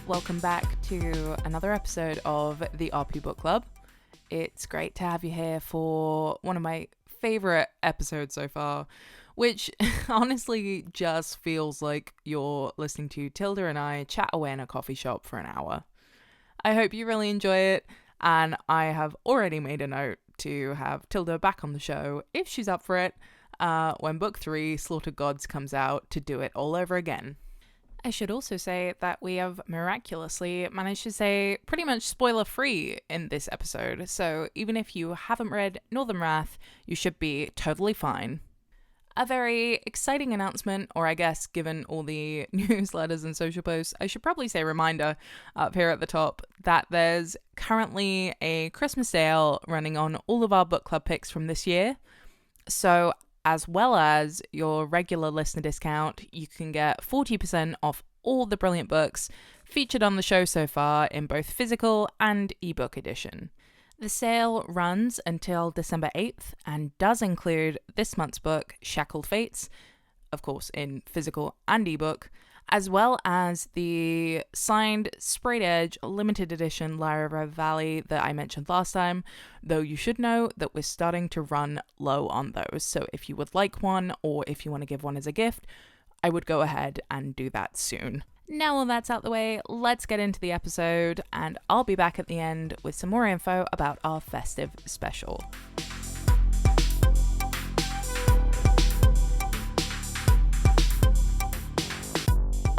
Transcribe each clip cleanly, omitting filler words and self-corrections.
welcome back to another episode of the RP Book Club. It's great to have you here for one of my favorite episodes so far, which honestly just feels like you're listening to Thilde and I chat away in a coffee shop for an hour. I hope you really enjoy it, and I have already made a note to have Thilde back on the show if she's up for it when book 3, Slaughtered Gods, comes out to do it all over again. I should also say that we have miraculously managed to say pretty much spoiler-free in this episode, so even if you haven't read Northern Wrath, you should be totally fine. A very exciting announcement, or I guess given all the newsletters and social posts, I should probably say reminder up here at the top that there's currently a Christmas sale running on all of our book club picks from this year. So as well as your regular listener discount, you can get 40% off all the brilliant books featured on the show so far in both physical and ebook edition. The sale runs until December 8th and does include this month's book, Shackled Fates, of course in physical and ebook, as well as the signed sprayed edge limited edition Lyra Valley that I mentioned last time, though you should know that we're starting to run low on those. So if you would like one, or if you want to give one as a gift, I would go ahead and do that soon. Now all that's out the way, let's get into the episode, and I'll be back at the end with some more info about our festive special.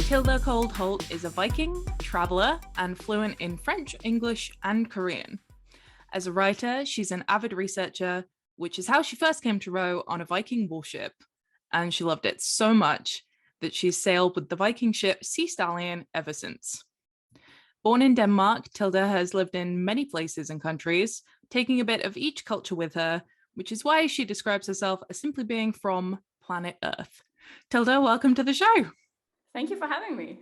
Thilde Kold Holdt is a Viking, traveller, and fluent in French, English, and Korean. As a writer, she's an avid researcher, which is how she first came to row on a Viking warship, and she loved it so much that she's sailed with the Viking ship Sea Stallion ever since. Born in Denmark, Thilde has lived in many places and countries, taking a bit of each culture with her, which is why she describes herself as simply being from planet Earth. Thilde, welcome to the show. Thank you for having me.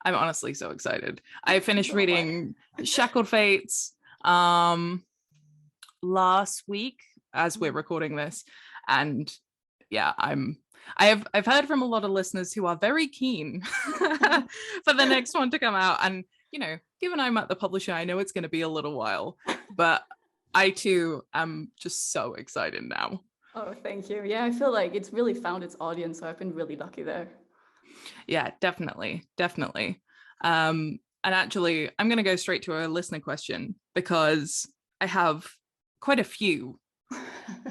I'm honestly so excited. I finished reading Shackled Fates last week as we're recording this, and yeah, I've heard from a lot of listeners who are very keen for the next one to come out, and you know, given I'm at the publisher, I know it's going to be a little while, but I too am just so excited now. Oh, thank you. Yeah, I feel like it's really found its audience, so I've been really lucky there. Yeah, definitely. And actually, I'm going to go straight to a listener question because I have quite a few.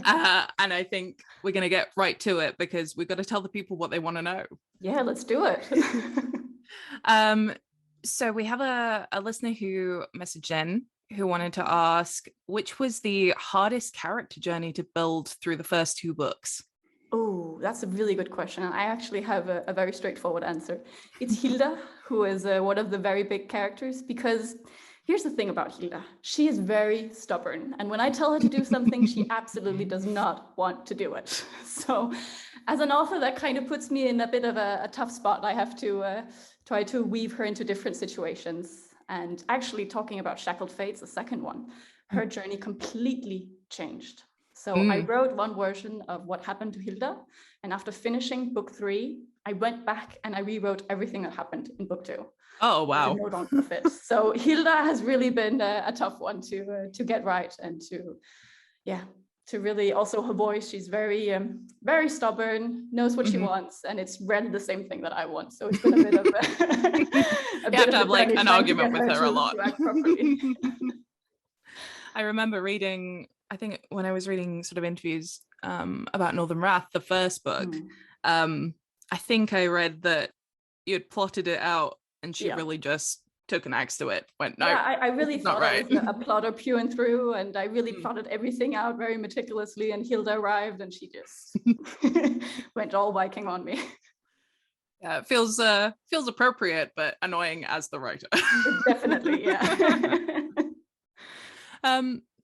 And I think we're going to get right to it because we've got to tell the people what they want to know. Yeah, let's do it. So we have a listener who messaged in who wanted to ask, which was the hardest character journey to build through the first 2 books? Oh, that's a really good question. And I actually have a very straightforward answer. It's Hilda, who is one of the very big characters, because here's the thing about Hilda. She is very stubborn. And when I tell her to do something, she absolutely does not want to do it. So as an author, that kind of puts me in a bit of a tough spot. I have to try to weave her into different situations. And actually talking about Shackled Fates, the second one, her journey completely changed. So I wrote one version of what happened to Hilda, and after finishing book 3, I went back and I rewrote everything that happened in book 2. Oh wow! Note on the fit. So Hilda has really been a tough one to get right, and to really also her voice. She's very very stubborn, knows what she wants, and it's read the same thing that I want. So it's been a bit of a you have to have like an argument with her a lot. I remember reading, I think when I was reading sort of interviews about Northern Wrath, the first book, I think I read that you had plotted it out and she really just took an axe to it, went, no, I really thought right. I was a plotter pure and through, and I really plotted everything out very meticulously, and Hilda arrived and she just went all Viking on me. Yeah, it feels appropriate, but annoying as the writer. Definitely, yeah.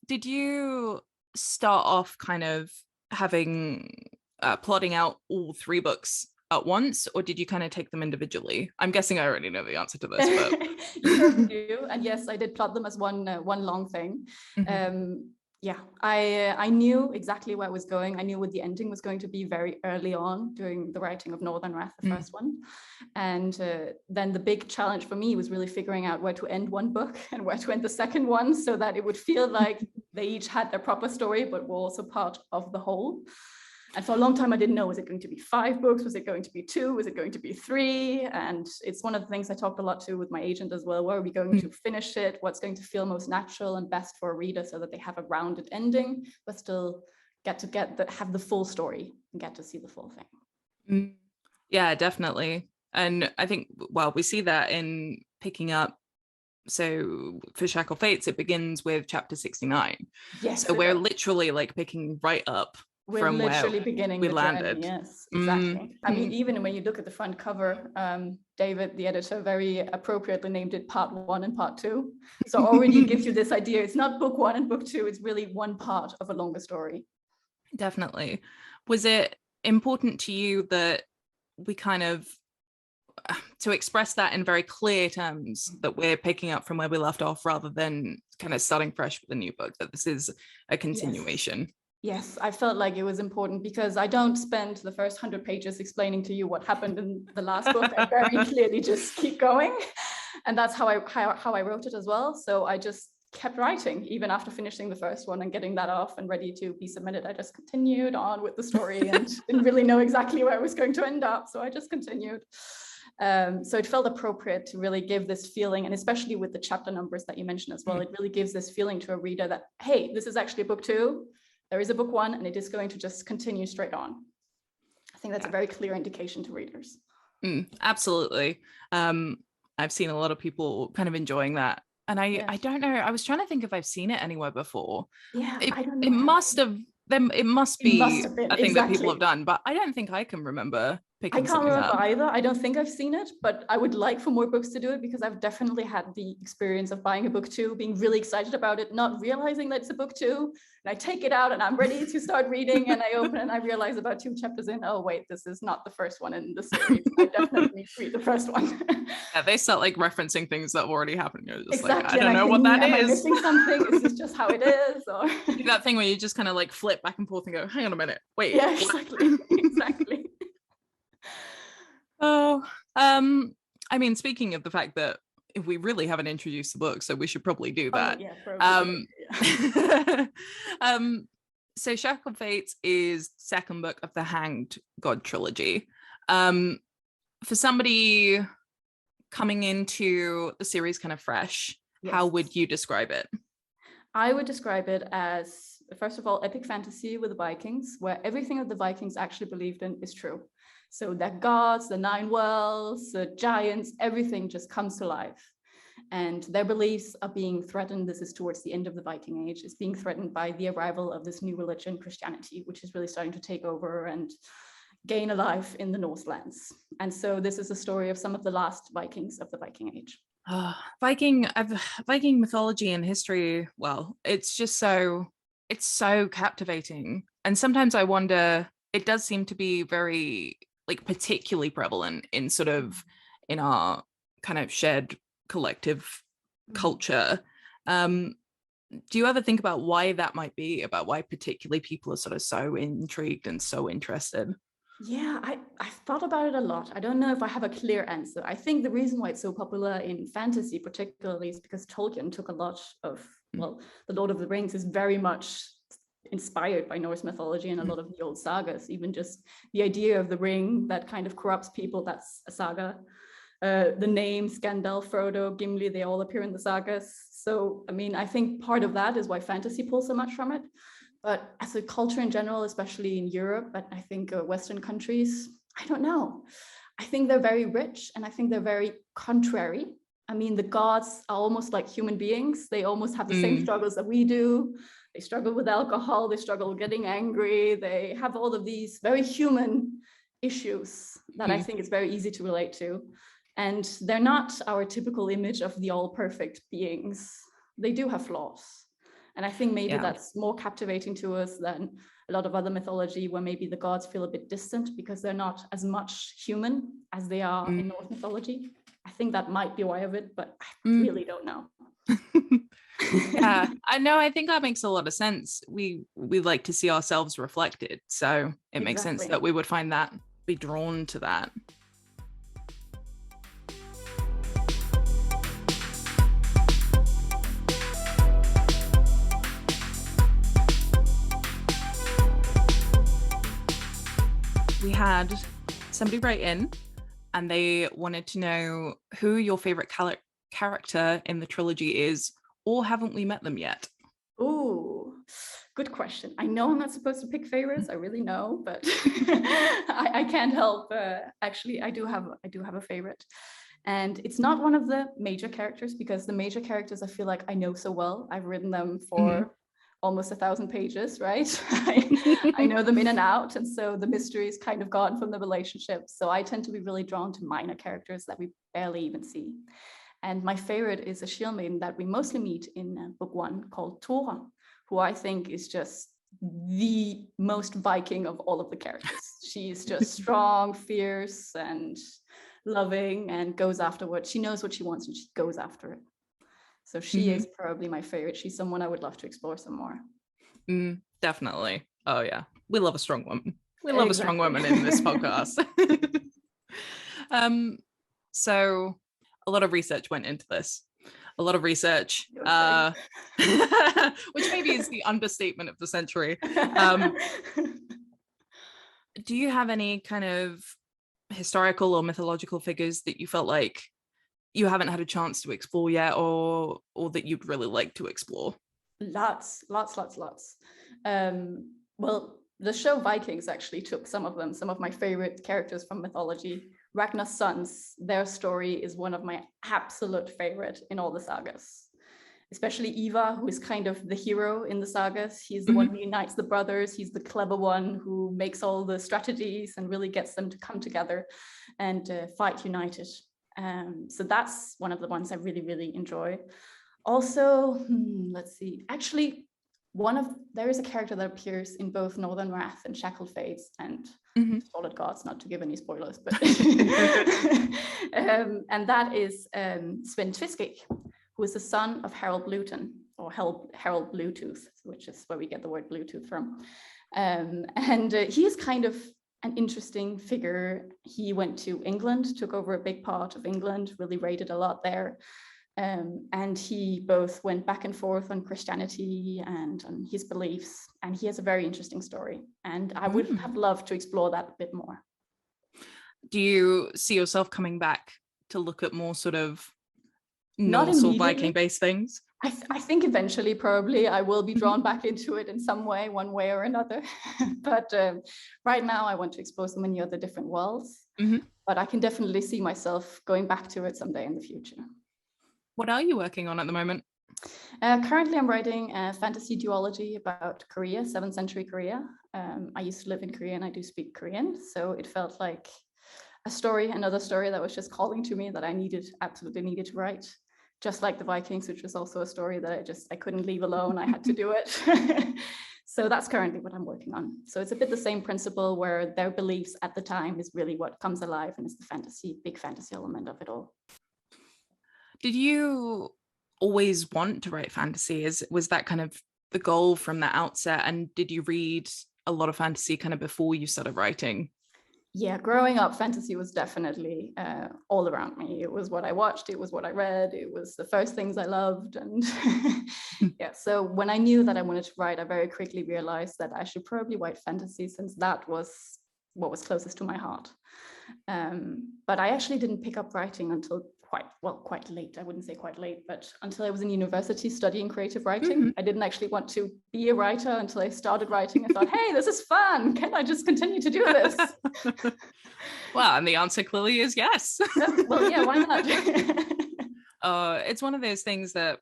Did you start off kind of having plotting out all 3 books at once, or did you kind of take them individually? I'm guessing I already know the answer to this, but you do. And yes, I did plot them as one long thing. Yeah, I knew exactly where I was going. I knew what the ending was going to be very early on during the writing of Northern Wrath, the first one. And then the big challenge for me was really figuring out where to end one book and where to end the second one, so that it would feel like they each had their proper story, but were also part of the whole. And for a long time, I didn't know, was it going to be 5 books? Was it going to be 2? Was it going to be 3? And it's one of the things I talked a lot to with my agent as well. Where are we going to finish it? What's going to feel most natural and best for a reader so that they have a rounded ending, but still have the full story and get to see the full thing. Yeah, definitely. And I think, well, we see that in picking up. So for Shackled Fates, it begins with chapter 69. Yes. So we're literally like picking right up from literally where beginning we the landed. Journey. Yes, exactly. I mean, even when you look at the front cover, David, the editor, very appropriately named it Part 1 and Part 2. So already gives you this idea. It's not book 1 and book 2. It's really one part of a longer story. Definitely. Was it important to you that we kind of, to express that in very clear terms, that we're picking up from where we left off rather than kind of starting fresh with a new book, that this is a continuation? Yes, I felt like it was important because I don't spend the first 100 pages explaining to you what happened in the last book. I very clearly just keep going. And that's how I wrote it as well. So I just kept writing even after finishing the first one and getting that off and ready to be submitted. I just continued on with the story and didn't really know exactly where I was going to end up. So I just continued. So it felt appropriate to really give this feeling, and especially with the chapter numbers that you mentioned as well, it really gives this feeling to a reader that, hey, this is actually book 2. There is a book 1 and it is going to just continue straight on. I think that's a very clear indication to readers. Absolutely. I've seen a lot of people kind of enjoying that. And I don't know, I was trying to think if I've seen it anywhere before. Yeah, I don't know. It must be been, a thing that people have done, but I don't think I can remember picking something up. I can't remember either. I don't think I've seen it, but I would like for more books to do it because I've definitely had the experience of buying a book 2, being really excited about it, not realizing that it's a book 2. And I take it out and I'm ready to start reading, and I open it and I realize about 2 chapters in, oh wait, this is not the first one in the series. I definitely need to read the first one. Yeah, they start like referencing things that have already happened. You're just exactly. like, I don't know what that am is. Am I missing something? Is this just how it is? Or that thing where you just kind of like flip back and forth and go, hang on a minute, wait. Yeah, exactly. Exactly. Oh, I mean, speaking of the fact that if we really haven't introduced the book, so we should probably do that. So Shackled Fates is second book of the Hanged God Trilogy. For somebody coming into the series kind of fresh, how would you describe it? I would describe it as, first of all, epic fantasy with the Vikings, where everything that the Vikings actually believed in is true. So the gods, the 9 worlds, the giants, everything just comes to life. And their beliefs are being threatened. This is towards the end of the Viking Age. It's being threatened by the arrival of this new religion, Christianity, which is really starting to take over and gain a life in the Northlands. And so this is a story of some of the last Vikings of the Viking Age. Viking mythology and history, well, it's so captivating. And sometimes I wonder, it does seem to be very like particularly prevalent in sort of in our kind of shared collective culture. Do you ever think about why that might be, about why particularly people are sort of so intrigued and so interested? Yeah, I've thought about it a lot. I don't know if I have a clear answer. I think the reason why it's so popular in fantasy particularly is because Tolkien took a lot of, well, The Lord of the Rings is very much inspired by Norse mythology and a lot of the old sagas. Even just the idea of the ring that kind of corrupts people, that's a saga. The names Gandalf, Frodo, Gimli, they all appear in the sagas. So, I mean, I think part of that is why fantasy pulls so much from it. But as a culture in general, especially in Europe, but I think Western countries, I don't know. I think they're very rich and I think they're very contrary. I mean, the gods are almost like human beings. They almost have the same struggles that we do. They struggle with alcohol. They struggle with getting angry. They have all of these very human issues that I think is very easy to relate to. And they're not our typical image of the all perfect beings. They do have flaws. And I think maybe that's more captivating to us than a lot of other mythology where maybe the gods feel a bit distant because they're not as much human as they are in Norse mythology. I think that might be why of it, but I really don't know. Yeah, I know. I think that makes a lot of sense. We like to see ourselves reflected, so it makes sense that we would find that, be drawn to that. We had somebody write in and they wanted to know who your favorite character in the trilogy is, or haven't we met them yet? Ooh, good question. I know I'm not supposed to pick favorites. I really know, but I can't help. Actually, I do have a favorite, and it's not one of the major characters, because the major characters I feel like I know so well. I've written them for almost 1,000 pages, right? I know them in and out, and so the mystery is kind of gone from the relationship. So I tend to be really drawn to minor characters that we barely even see. And my favorite is a shield maiden that we mostly meet in book 1 called Tora, who I think is just the most Viking of all of the characters. She's just strong, fierce, and loving, and goes after what she knows what she wants, and she goes after it. So she is probably my favorite. She's someone I would love to explore some more. Definitely. Oh yeah, we love a strong woman. We love a strong woman in this podcast. So a lot of research went into this. A lot of research, which maybe is the understatement of the century. Do you have any kind of historical or mythological figures that you felt like you haven't had a chance to explore yet, or that you'd really like to explore? Lots. Well, the show Vikings actually took some of my favorite characters from mythology. Ragnar's sons, their story is one of my absolute favorite in all the sagas. Especially Ivar, who is kind of the hero in the sagas. He's the one who unites the brothers. He's the clever one who makes all the strategies and really gets them to come together and fight united. So that's one of the ones I really, really enjoy. Also, let's see. Actually, there is a character that appears in both Northern Wrath and Shackled Fates and Solid Gods, not to give any spoilers, but and that is Sven Twiskig, who is the son of Harold Bluetooth, or Harold Bluetooth, which is where we get the word Bluetooth from. And he is kind of an interesting figure. He went to England, took over a big part of England, really raided a lot there. And he both went back and forth on Christianity and on his beliefs. And he has a very interesting story. And I would have loved to explore that a bit more. Do you see yourself coming back to look at more sort of Norse or Viking-based things? I think eventually, probably, I will be drawn back into it in some way, one way or another. But right now, I want to explore so many other different worlds. But I can definitely see myself going back to it someday in the future. What are you working on at the moment? Currently, I'm writing a fantasy duology about Korea, 7th century Korea. I used to live in Korea and I do speak Korean. So it felt like another story that was just calling to me that I absolutely needed to write. Just like the Vikings, which was also a story that I couldn't leave alone. I had to do it. So that's currently what I'm working on. So it's a bit the same principle, where their beliefs at the time is really what comes alive and is the big fantasy element of it all. Did you always want to write fantasy? Was that kind of the goal from the outset? And did you read a lot of fantasy kind of before you started writing? Yeah, growing up, fantasy was definitely all around me. It was what I watched, it was what I read, it was the first things I loved. And yeah, so when I knew that I wanted to write, I very quickly realized that I should probably write fantasy, since that was what was closest to my heart. But I actually didn't pick up writing until quite late. I wouldn't say quite late, but until I was in university studying creative writing. I didn't actually want to be a writer until I started writing. I thought, hey, this is fun. Can I just continue to do this? Well, and the answer clearly is yes. Well, yeah, why not? It's one of those things that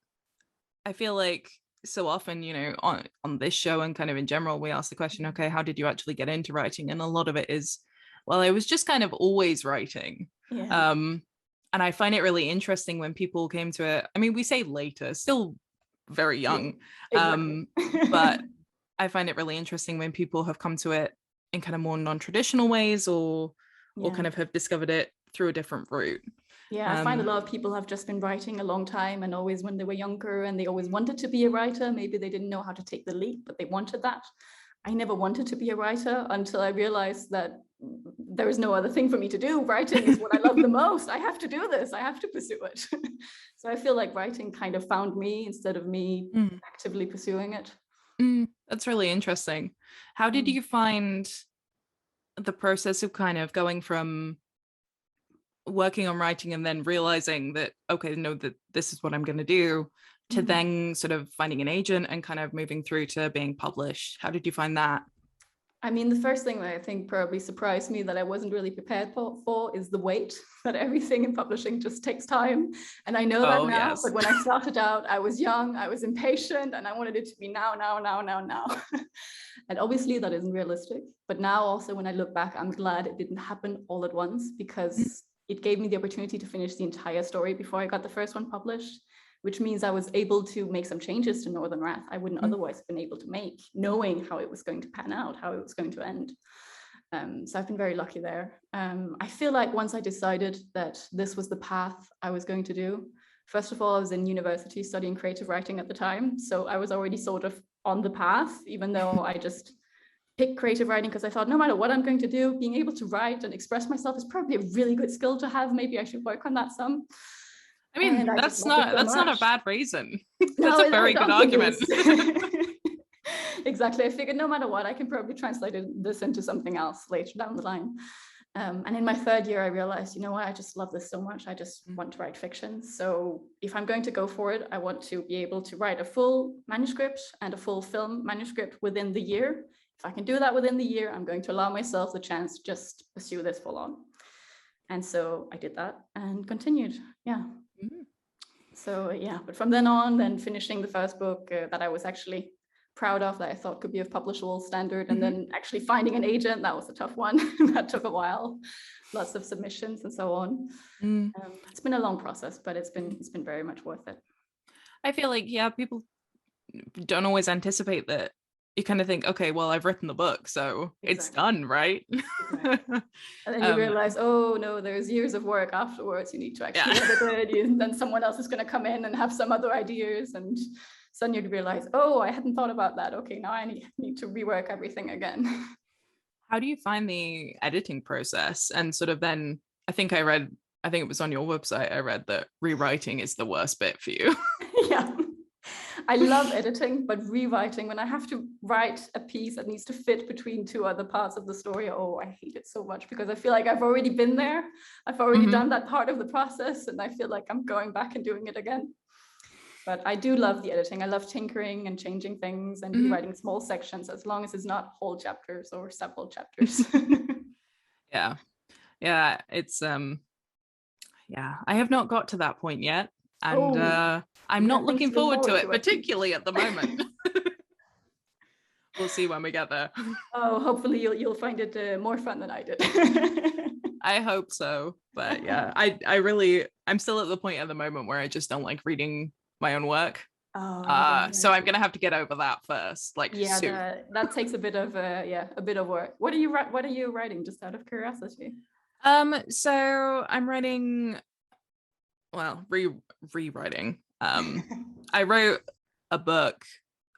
I feel like so often, on this show and kind of in general, we ask the question, okay, how did you actually get into writing? And a lot of it is, well, I was just kind of always writing. Yeah. And I find it really interesting when people came to it. I mean, we say later, still very young. Yeah, exactly. But I find it really interesting when people have come to it in kind of more non-traditional ways, or kind of have discovered it through a different route. Yeah, I find a lot of people have just been writing a long time, and always when they were younger and they always wanted to be a writer, maybe they didn't know how to take the leap, but they wanted that. I never wanted to be a writer until I realized that there is no other thing for me to do. Writing is what I love the most. I have to do this. I have to pursue it. So I feel like writing kind of found me instead of me actively pursuing it. That's really interesting. How did you find the process of kind of going from working on writing and then realizing that, okay, no, that this is what I'm going to do, to then sort of finding an agent and kind of moving through to being published? How did you find that? I mean, the first thing that I think probably surprised me that I wasn't really prepared for is the wait, that everything in publishing just takes time. And I know that now, yes. But when I started out, I was young, I was impatient, and I wanted it to be now. And obviously that isn't realistic. But now also when I look back, I'm glad it didn't happen all at once, because it gave me the opportunity to finish the entire story before I got the first one published, which means I was able to make some changes to Northern Wrath I wouldn't otherwise have been able to make, knowing how it was going to pan out, how it was going to end. So I've been very lucky there. I feel like once I decided that this was the path I was going to do, first of all, I was in university studying creative writing at the time. So I was already sort of on the path, even though I just picked creative writing because I thought no matter what I'm going to do, being able to write and express myself is probably a really good skill to have. Maybe I should work on that some. I mean, that's not a bad reason. That's a very good argument. Exactly. I figured no matter what, I can probably translate this into something else later down the line. And in my third year, I realized, you know what, I just love this so much. I just want to write fiction. So if I'm going to go for it, I want to be able to write a full manuscript and a full film manuscript within the year. If I can do that within the year, I'm going to allow myself the chance to just pursue this full on. And so I did that and continued. Yeah. So yeah, but from then on, then finishing the first book that I was actually proud of, that I thought could be of publishable standard, and then actually finding an agent, that was a tough one. That took a while, lots of submissions and so on. It's been a long process, but it's been very much worth it. I feel like, yeah, people don't always anticipate that. You kind of think, okay, well, I've written the book, so it's done, right? Exactly. And then you realize, oh no, there's years of work afterwards. You need to actually edit it. Then someone else is going to come in and have some other ideas, and suddenly you realize, oh, I hadn't thought about that. Okay, now I need to rework everything again. How do you find the editing process? And sort of then, I think it was on your website, I read that rewriting is the worst bit for you. Yeah. I love editing, but rewriting, when I have to write a piece that needs to fit between two other parts of the story, oh, I hate it so much, because I feel like I've already been there. I've already done that part of the process, and I feel like I'm going back and doing it again. But I do love the editing. I love tinkering and changing things and rewriting small sections, as long as it's not whole chapters or several chapters. Yeah, it's I have not got to that point yet, and I'm not looking forward to it, particularly at the moment. We'll see when we get there. Oh, hopefully you'll find it more fun than I did. I hope so. But yeah, I'm still at the point at the moment where I just don't like reading my own work. So I'm gonna have to get over that first. Soon. That takes a bit of work. What are you writing, just out of curiosity? So I'm writing, well, rewriting. I wrote a book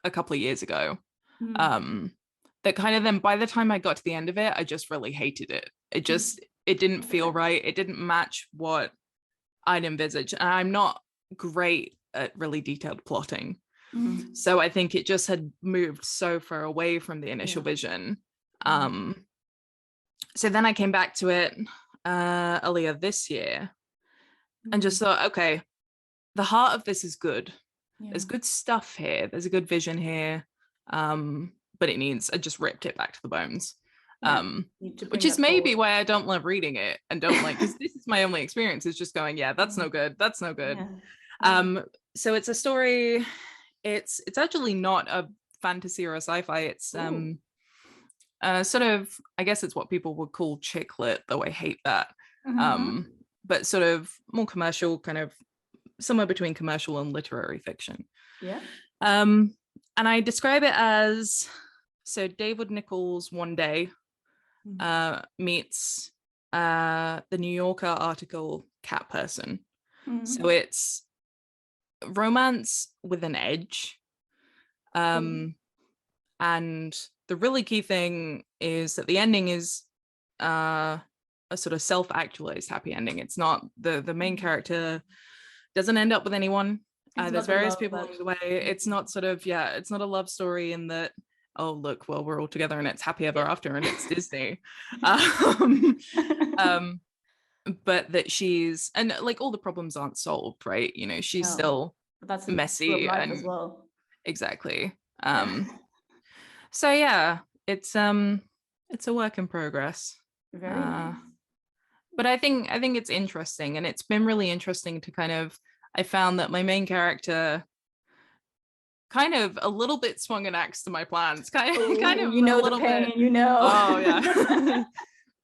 a couple of years ago. That kind of, then by the time I got to the end of it, I just really hated it. It didn't feel right. It didn't match what I'd envisaged. And I'm not great at really detailed plotting. So I think it just had moved so far away from the initial vision. So then I came back to it earlier this year and just thought, okay, the heart of this is good. There's good stuff here. There's a good vision here. But I just ripped it back to the bones. Which is maybe why I don't love reading it and don't like, because this is my only experience, is just going, yeah, that's no good. That's no good. So it's a story. It's actually not a fantasy or a sci-fi. It's sort of, I guess it's what people would call chick lit, though I hate that. But sort of more commercial, kind of somewhere between commercial and literary fiction. And I describe it as, so David Nichols one day meets the New Yorker article Cat Person. So Mm. it's romance with an edge. Cool. And the really key thing is that the ending is a sort of self-actualized happy ending. It's not the main character doesn't end up with anyone. It's There's not the various love people that. along the way. It's not sort of, yeah, it's not a love story in that, oh, look, well, we're all together and it's happy ever Yeah. after and it's Disney. um, um, but that she's, and like all the problems aren't solved, right? You know, she's No, still but that's true of messy life as and well. exactly. Yeah. So yeah, it's a work in progress. Very Uh, nice. but I think it's interesting, and it's been really interesting to kind of, I found that my main character kind of a little bit swung an axe to my plans, kind Oh, of you a know the little bit. pain, you know. Oh yeah.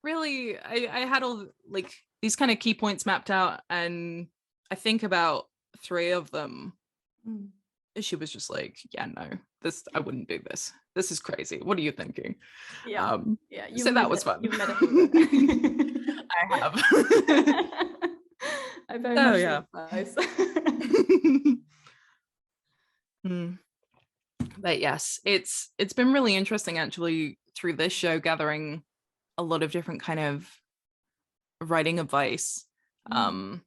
Really, I had all like these kind of key points mapped out, and I think about three of them. Mm. She was just like, yeah, no, this, I wouldn't do this. This is crazy. What are you thinking? Yeah. Yeah, So that was fun. you've met a Hilda. I have. I very So much yeah. sympathize. Mm. But yes, it's been really interesting actually through this show, gathering a lot of different kind of writing advice. Mm.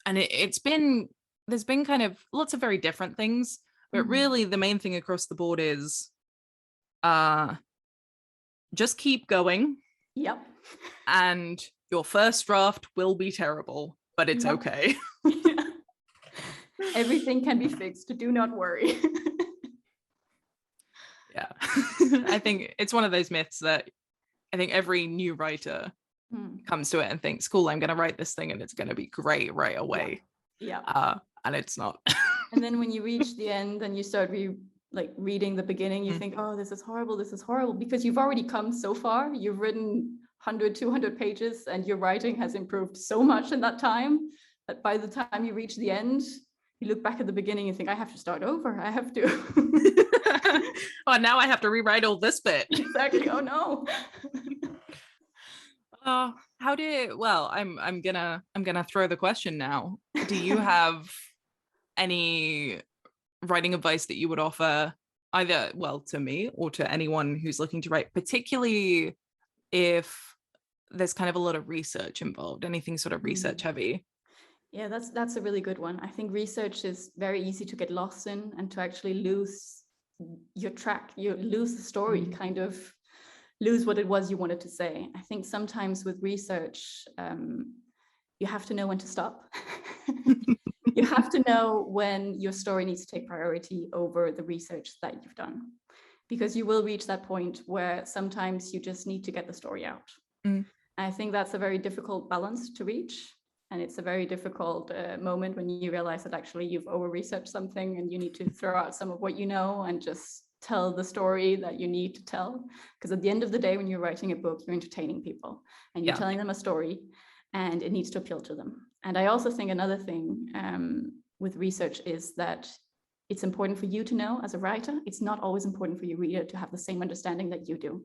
And it's been, there's been kind of lots of very different things, but Mm. really the main thing across the board is uh just keep going, Yep. and your first draft will be terrible, but it's Yep. okay. Yeah. Everything can be fixed. Do not worry. Yeah. I think it's one of those myths that I think every new writer Mm. comes to it and thinks, cool, I'm going to write this thing and it's going to be great right Yeah. away. Yeah. And it's not. And then when you reach the end and you start reading the beginning, you think, oh, this is horrible, because you've already come so far. You've written 100, 200 pages, and your writing has improved so much in that time that by the time you reach the end, you look back at the beginning and think, I have to start over. I have to. Oh, now I have to rewrite all this bit. Exactly. Oh no. How did, well, I'm gonna throw the question now. Do you have any writing advice that you would offer, either, well, to me or to anyone who's looking to write, particularly if there's kind of a lot of research involved, anything sort of research heavy? Yeah, that's a really good one. I think research is very easy to get lost in and to actually lose your track. You lose the story, kind of lose what it was you wanted to say. I think sometimes with research, you have to know when to stop. You have to know when your story needs to take priority over the research that you've done, because you will reach that point where sometimes you just need to get the story out. I think that's a very difficult balance to reach. And it's a very difficult moment when you realize that actually you've over-researched something and you need to throw out some of what you know and just tell the story that you need to tell. Because at the end of the day, when you're writing a book, you're entertaining people and you're telling them a story, and it needs to appeal to them. And I also think another thing with research is that it's important for you to know as a writer. It's not always important for your reader to have the same understanding that you do.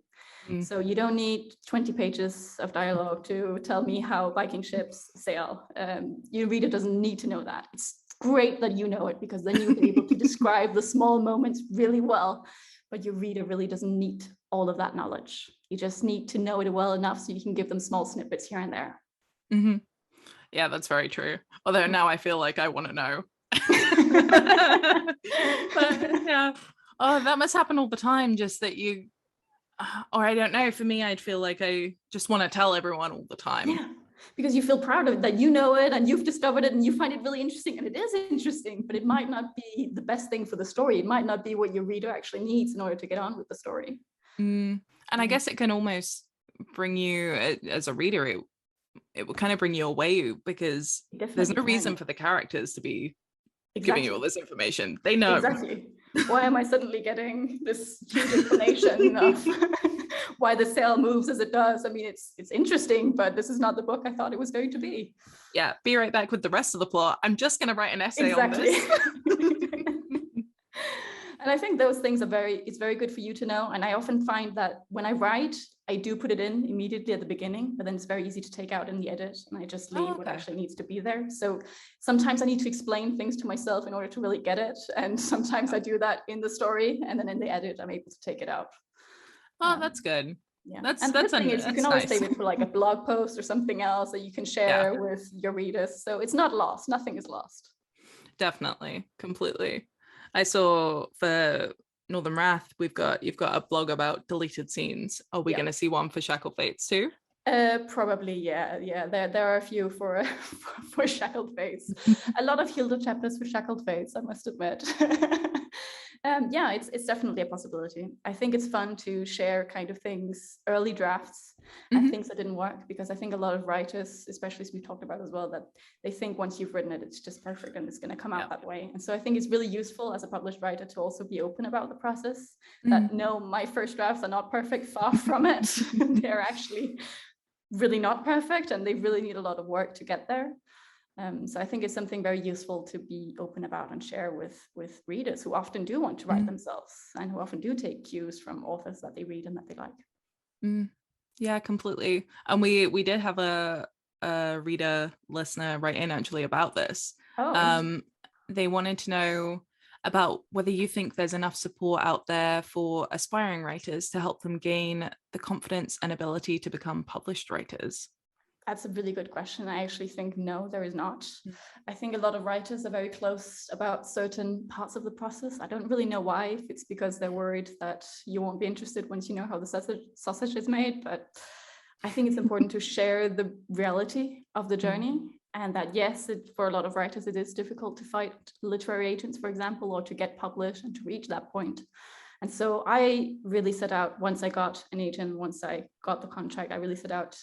So you don't need 20 pages of dialogue to tell me how Viking ships sail. Your reader doesn't need to know that. It's great that you know it, because then you'll be able to describe the small moments really well. But your reader really doesn't need all of that knowledge. You just need to know it well enough so you can give them small snippets here and there. Yeah, that's very true. Although now I feel like I want to know. But yeah, oh, that must happen all the time. Just that you, or I don't know. For me, I'd feel like I just want to tell everyone all the time. Yeah, because you feel proud of it, that you know it and you've discovered it and you find it really interesting, and it is interesting, but it might not be the best thing for the story. It might not be what your reader actually needs in order to get on with the story. And I guess it can almost bring you, as a reader, it will kind of bring you away, because there's no reason for the characters to be giving you all this information. They know. Exactly. Why am I suddenly getting this huge explanation of why the sail moves as it does? I mean, it's interesting, but this is not the book I thought it was going to be. Yeah, be right back with the rest of the plot. I'm just going to write an essay on this. And And I think those things it's very good for you to know. And I often find that when I write, I do put it in immediately at the beginning, but then it's very easy to take out in the edit, and I just leave what actually needs to be there. So sometimes I need to explain things to myself in order to really get it. And sometimes I do that in the story, and then in the edit, I'm able to take it out. Oh, that's good. Yeah. That's the good thing is you can always nice. save it for like a blog post or something else that you can share with your readers. So it's not lost. Nothing is lost. Definitely. Completely. I saw for Northern Wrath, you've got a blog about deleted scenes. Are we going to see one for Shackled Fates too? Probably, yeah. There are a few for Shackled Fates. A lot of Thilde chapters for Shackled Fates, I must admit. Yeah, it's definitely a possibility. I think it's fun to share kind of things, early drafts, and things that didn't work, because I think a lot of writers, especially as we talked about as well, that they think once you've written it, it's just perfect and it's going to come out that way. And so I think it's really useful as a published writer to also be open about the process. That no, my first drafts are not perfect, far from it. They're actually really not perfect, and they really need a lot of work to get there. So I think it's something very useful to be open about and share with readers who often do want to write themselves, and who often do take cues from authors that they read and that they like. Yeah, completely. And we did have a reader listener write in actually about this. They wanted to know about whether you think there's enough support out there for aspiring writers to help them gain the confidence and ability to become published writers. That's a really good question. I actually think no, there is not. I think a lot of writers are very close about certain parts of the process. I don't really know why, if it's because they're worried that you won't be interested once you know how the sausage is made, but I think it's important to share the reality of the journey, and that yes, for a lot of writers, it is difficult to fight literary agents, for example, or to get published and to reach that point. And so I really set out, once I got an agent, once I got the contract, I really set out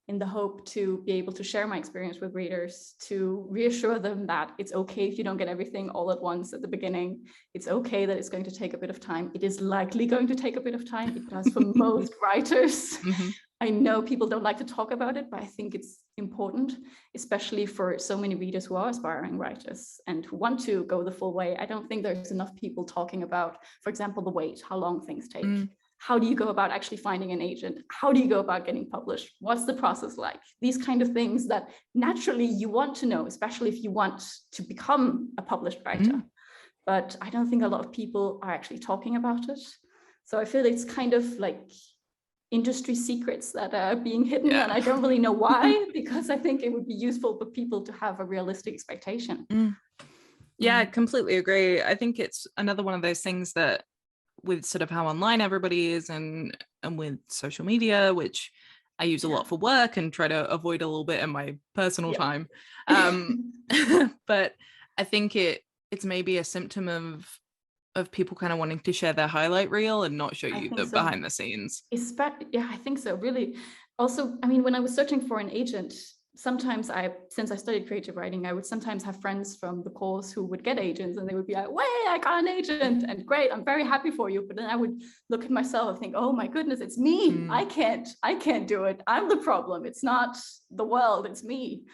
in the hope to be able to share my experience with readers, to reassure them that it's okay if you don't get everything all at once at the beginning. It's okay that it's going to take a bit of time. It is likely going to take a bit of time. It does for most writers. I know people don't like to talk about it, but I think it's important, especially for so many readers who are aspiring writers and who want to go the full way. I don't think there's enough people talking about, for example, the wait, how long things take. How do you go about actually finding an agent? How do you go about getting published? What's the process like? These kind of things that naturally you want to know, especially if you want to become a published writer. But I don't think a lot of people are actually talking about it. So I feel it's kind of like industry secrets that are being hidden, and I don't really know why, because I think it would be useful for people to have a realistic expectation. Yeah, I completely agree. I think it's another one of those things that, with sort of how online everybody is, and with social media, which I use a lot for work and try to avoid a little bit in my personal time. But I think it's maybe a symptom of people kind of wanting to share their highlight reel and not show you the behind the scenes. Yeah, I think so, really. Also, I mean, when I was searching for an agent, sometimes since I studied creative writing, I would sometimes have friends from the course who would get agents, and they would be like, "Wait, I got an agent, and great, I'm very happy for you." But then I would look at myself and think, "Oh my goodness, it's me. I can't do it. I'm the problem. It's not the world, it's me."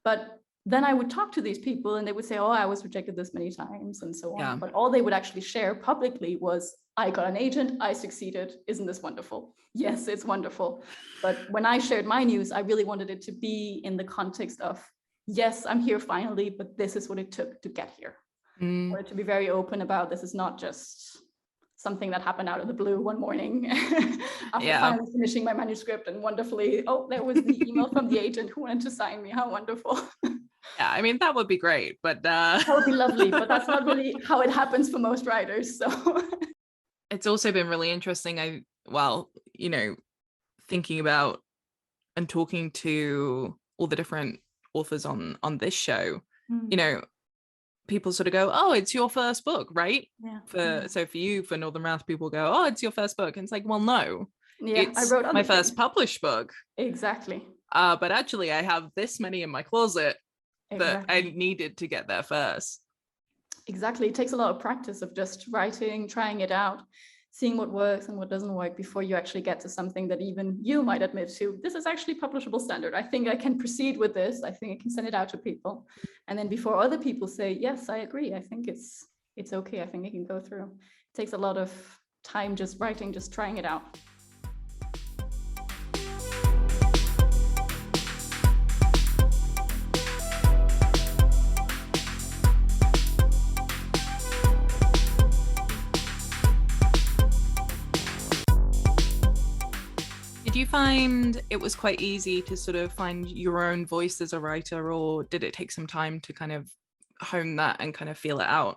But then I would talk to these people and they would say, "Oh, I was rejected this many times," and so on. But all they would actually share publicly was, "I got an agent, I succeeded. Isn't this wonderful?" Yes, it's wonderful. But when I shared my news, I really wanted it to be in the context of, yes, I'm here finally, but this is what it took to get here. I wanted to be very open about, this is not just something that happened out of the blue one morning after finally finishing my manuscript, and wonderfully, oh, there was the email from the agent who wanted to sign me. How wonderful. Yeah, I mean, that would be great, but that would be lovely, but that's not really how it happens for most writers. So it's also been really interesting. Thinking about and talking to all the different authors on this show, people sort of go, "Oh, it's your first book, right?" So for you, for Northern Wrath, people go, "Oh, it's your first book," and it's like, well, no, it's I wrote my first published book. Exactly. But actually, I have this many in my closet that I needed to get there first. Exactly. It takes a lot of practice of just writing, trying it out, seeing what works and what doesn't work before you actually get to something that even you might admit to, this is actually publishable standard. I think I can proceed with this. I think I can send it out to people. And then before other people say, yes, I agree. I think it's okay. I think it can go through. It takes a lot of time just writing, just trying it out. Did you find it was quite easy to sort of find your own voice as a writer, or did it take some time to kind of hone that and kind of feel it out?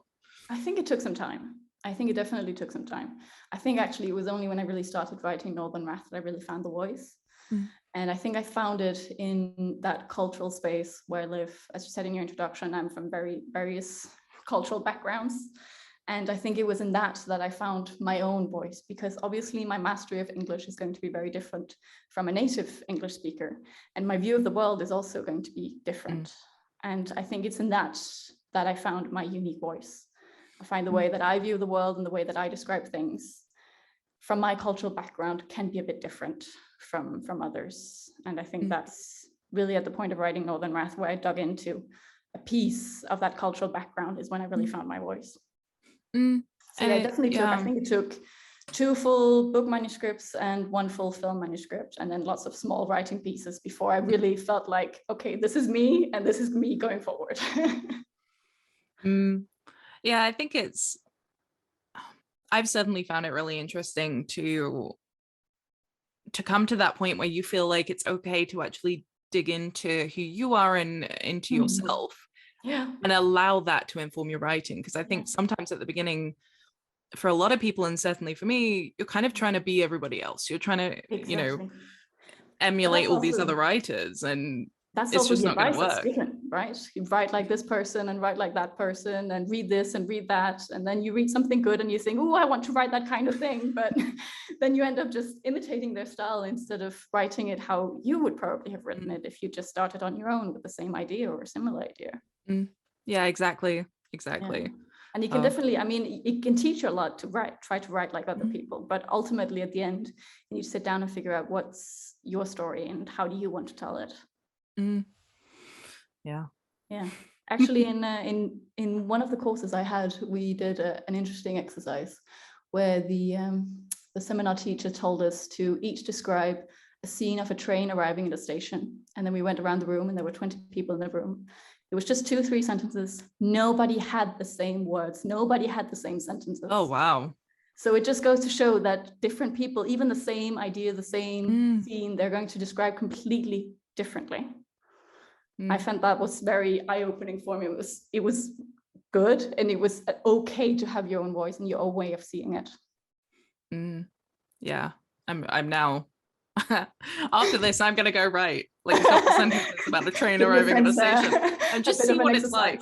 I think it took some time. I think it definitely took some time. I think actually it was only when I really started writing Northern Wrath that I really found the voice. And I think I found it in that cultural space where I live. As you said in your introduction, I'm from various cultural backgrounds. And I think it was in that I found my own voice, because obviously my mastery of English is going to be very different from a native English speaker. And my view of the world is also going to be different. And I think it's in that I found my unique voice. I find the way that I view the world and the way that I describe things from my cultural background can be a bit different from others. And I think that's really at the point of writing Northern Wrath, where I dug into a piece of that cultural background, is when I really found my voice. So yeah, I think it took 2 full book manuscripts and 1 full film manuscript, and then lots of small writing pieces before I really felt like, okay, this is me and this is me going forward. Yeah, I think I've certainly found it really interesting to come to that point where you feel like it's okay to actually dig into who you are and into yourself. Yeah. And allow that to inform your writing, because I think sometimes at the beginning, for a lot of people, and certainly for me, you're kind of trying to be everybody else. You're trying to emulate all these other writers, and that's it's also just the not going to advice work. that's given, right? You write like this person and write like that person and read this and read that, and then you read something good and you think, oh, I want to write that kind of thing, but then you end up just imitating their style instead of writing it how you would probably have written it if you just started on your own with the same idea or a similar idea. Yeah, exactly. Yeah. And you can definitely, I mean, it can teach you a lot to try to write like other people, but ultimately at the end, you need to sit down and figure out what's your story and how do you want to tell it. Yeah. Actually, in one of the courses I had, we did an interesting exercise where the seminar teacher told us to each describe a scene of a train arriving at a station, and then we went around the room, and there were 20 people in the room. It was just 2-3 sentences. Nobody had the same words. Nobody had the same sentences. Oh, wow. So it just goes to show that different people, even the same idea, the same scene, they're going to describe completely differently. I found that was very eye-opening for me. It was good, and it was okay to have your own voice and your own way of seeing it. Yeah, I'm now. After this, I'm gonna go write like a couple sentences about the train arriving at a station and just see what it's like.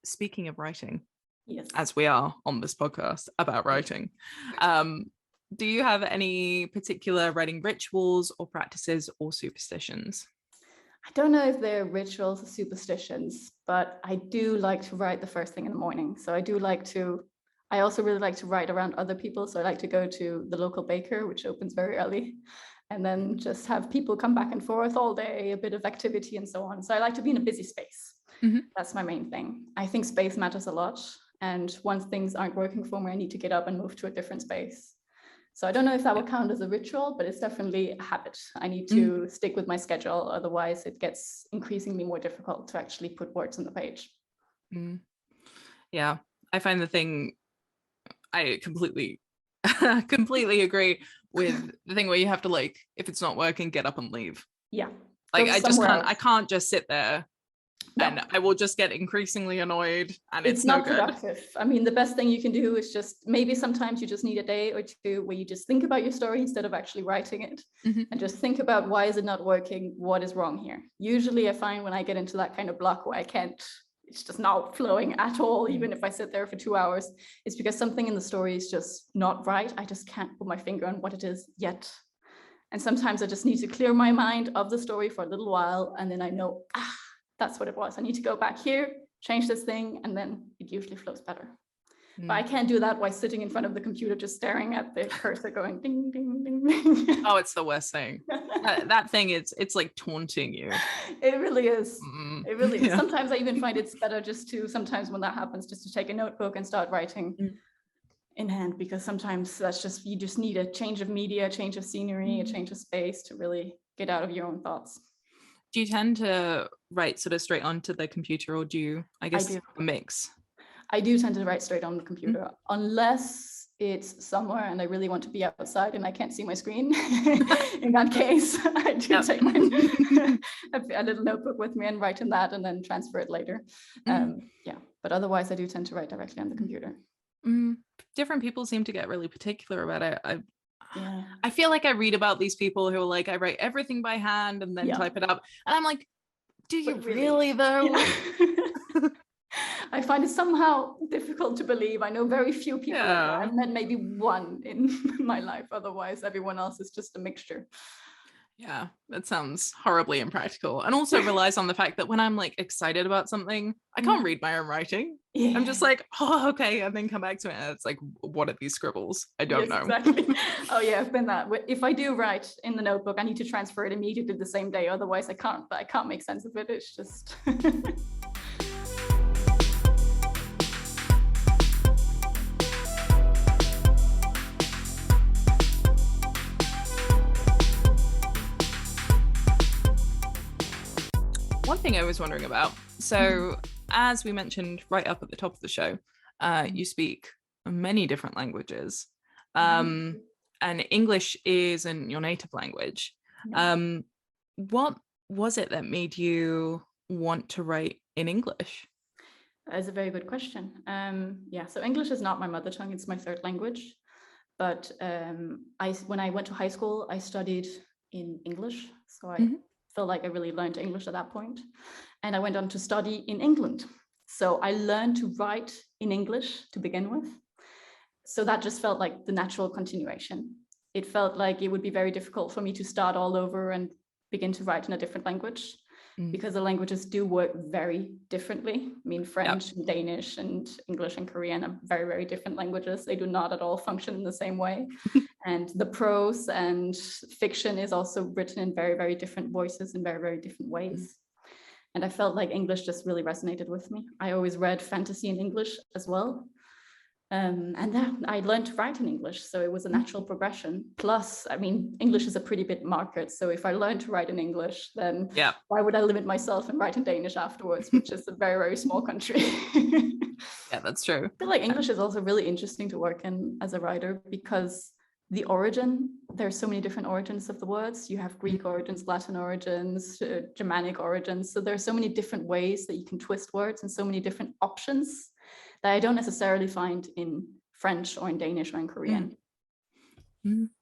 Speaking of writing, yes, as we are on this podcast about writing, do you have any particular writing rituals or practices or superstitions? I don't know if they're rituals or superstitions, but I do like to write the first thing in the morning. So I also really like to write around other people. So I like to go to the local baker, which opens very early, and then just have people come back and forth all day, a bit of activity and so on. So I like to be in a busy space. That's my main thing. I think space matters a lot. And once things aren't working for me, I need to get up and move to a different space. So I don't know if that would count as a ritual, but it's definitely a habit. I need to stick with my schedule. Otherwise, it gets increasingly more difficult to actually put words on the page. Yeah, I find I completely agree with the thing where you have to, like, if it's not working, get up and leave. Yeah. Like I can't just sit there. No. And I will just get increasingly annoyed, and it's not productive. I mean, the best thing you can do is just, maybe sometimes you just need a day or two where you just think about your story instead of actually writing it, and just think about, why is it not working? What is wrong here? Usually I find when I get into that kind of block where it's just not flowing at all, even if I sit there for 2 hours, it's because something in the story is just not right. I just can't put my finger on what it is yet. And sometimes I just need to clear my mind of the story for a little while, and then I know, that's what it was. I need to go back here, change this thing, and then it usually flows better. But I can't do that while sitting in front of the computer, just staring at the cursor going ding, ding, ding, ding. Oh, it's the worst thing. that thing, it's like taunting you. It really is. It really is. Yeah. Sometimes I even find it's better just to, sometimes when that happens, just to take a notebook and start writing in hand, because sometimes that's just, you just need a change of media, a change of scenery, a change of space to really get out of your own thoughts. Do you tend to write sort of straight onto the computer, or do you, I guess, do. a mix? I do tend to write straight on the computer, unless it's somewhere and I really want to be outside and I can't see my screen. In that case, I do take a little notebook with me and write in that and then transfer it later. Yeah, but otherwise I do tend to write directly on the computer. Different people seem to get really particular about it. I feel like I read about these people who are like, I write everything by hand and then type it up. And I'm like, do you really though? Yeah. I find it somehow difficult to believe. I know very few people. I've met maybe one in my life. Otherwise, everyone else is just a mixture. Yeah, that sounds horribly impractical, and also relies on the fact that when I'm like excited about something, I can't read my own writing. I'm just like, oh, okay, and then come back to it and it's like, what are these scribbles? I don't know. Exactly. Oh yeah, I've been that. If I do write in the notebook, I need to transfer it immediately the same day. Otherwise I can't make sense of it. It's just One thing I was wondering about, so as we mentioned right up at the top of the show, you speak many different languages, and English isn't your native language. What was it that made you want to write in English? That's a very good question. Yeah, so English is not my mother tongue, it's my third language. But when I went to high school, I studied in English. So I felt like I really learned English at that point. And I went on to study in England. So I learned to write in English to begin with. So that just felt like the natural continuation. It felt like it would be very difficult for me to start all over and begin to write in a different language, because the languages do work very differently. I mean, French and Danish and English and Korean are very, very different languages. They do not at all function in the same way. And the prose and fiction is also written in very, very different voices in very, very different ways. And I felt like English just really resonated with me. I always read fantasy in English as well. And then I learned to write in English, so it was a natural progression. Plus, I mean, English is a pretty big market, so if I learned to write in English, then why would I limit myself and write in Danish afterwards, which is a very, very small country. Yeah, that's true. I feel like English is also really interesting to work in as a writer, because the origin, there's so many different origins of the words. You have Greek origins, Latin origins, Germanic origins. So there's so many different ways that you can twist words and so many different options that I don't necessarily find in French or in Danish or in Korean.